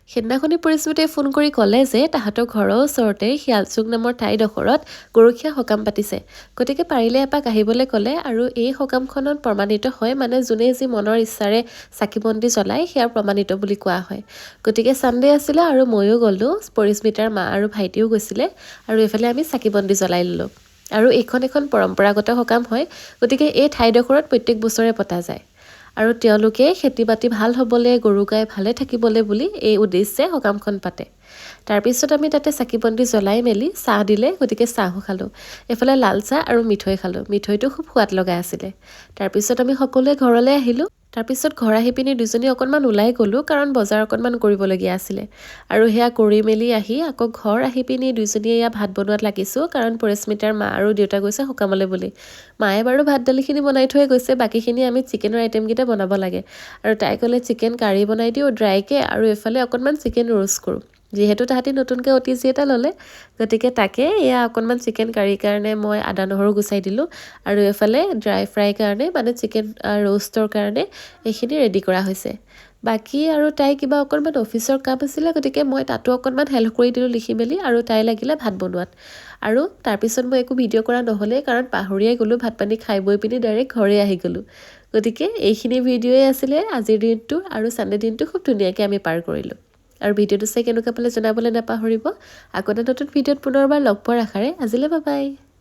সেইদিনাখনি পৰিস্মিতাই ফোন কৰি ক'লে যে তাহাঁতৰ ঘৰৰ ওচৰতে শিয়ালচুক নামৰ ঠাইডোখৰত গৰখীয়া সকাম পাতিছে। গতিকে পাৰিলে এপাক আহিবলৈ ক'লে আৰু এই সকামখনত প্ৰমাণিত হয় মানে যোনে যি মনৰ ইচ্ছাৰে চাকি বন্তি জ্বলায় সেয়া প্ৰমাণিত বুলি কোৱা হয়। গতিকে ছানডে আছিলে আৰু ময়ো গ'লোঁ, পৰিস্মিতাৰ মা আৰু ভাইটিও গৈছিলে আৰু এইফালে আমি চাকি বন্তি জ্বলাই ল'লোঁ। আৰু এইখন এখন পৰম্পৰাগত সকাম হয়, গতিকে এই ঠাইডোখৰত প্ৰত্যেক বছৰে পতা যায়। আৰু তেওঁলোকে খেতি বাতি ভাল হ'বলৈ, গৰু গাই ভালে থাকিবলৈ বুলি এই উদ্দেশ্যে সকামখন পাতে। তাৰপিছত আমি তাতে চাকি বন্তি জ্বলাই মেলি চাহ দিলে, গতিকে চাহো খালোঁ। এইফালে লাল চাহ আৰু মিঠৈ খালোঁ। মিঠৈটো খুব সোৱাদ লগা আছিলে। তাৰপিছত আমি সকলোৱে ঘৰলৈ আহিলোঁ। তাৰপিছত ঘৰ আহি পিনি দুজনী অকণমান ওলাই গ'লোঁ, কাৰণ বজাৰ অকণমান কৰিবলগীয়া আছিলে। আৰু সেয়া কৰি মেলি আহি আকৌ ঘৰ আহি পিনি দুইজনীয়ে এয়া ভাত বনোৱাত লাগিছোঁ, কাৰণ পৰিস্মিতাৰ মা আৰু দেউতা গৈছে সকামলৈ বুলি। মায়ে বাৰু ভাত দালিখিনি বনাই থৈ গৈছে, বাকীখিনি আমি চিকেনৰ আইটেমকেইটা বনাব লাগে। আৰু তাই ক'লে চিকেন কাৰী বনাই দিওঁ ড্ৰাইকৈ, আৰু এইফালে অকণমান চিকেন ৰোষ্ট কৰোঁ। যিহেতু তাহাঁতি নতুনকৈ অতিজি এটা ল'লে, গতিকে তাকে এয়া অকণমান চিকেন কাৰীৰ কাৰণে মই আদা নহৰু গুচাই দিলোঁ, আৰু এইফালে ড্ৰাই ফ্ৰাই কাৰণে মানে চিকেন ৰোষ্টৰ কাৰণে এইখিনি ৰেডি কৰা হৈছে। বাকী আৰু তাই কিবা অকণমান অফিচৰ কাম আছিলে, গতিকে মই তাতো অকণমান হেল্প কৰি দিলোঁ লিখি মেলি, আৰু তাই লাগিলে ভাত বনোৱাত। আৰু তাৰপিছত মই একো ভিডিঅ' কৰা নহ'লেই, কাৰণ পাহৰিয়াই গ'লোঁ, ভাত পানী খাই বৈ পিনি ডাইৰেক্ট ঘৰে আহি গ'লোঁ। গতিকে এইখিনি ভিডিঅ'ই আছিলে আজিৰ দিনটো, আৰু ছানডে দিনটো খুব ধুনীয়াকৈ আমি পাৰ কৰিলোঁ। আৰু ভিডিঅ'টো চাই কেনেকুৱা পালে জনাবলৈ নাপাহৰিব। আকৌ এটা নতুন ভিডিঅ'ত পুনৰবাৰ লগ পোৱাৰ আশাৰে আজিলৈ বাই বাই।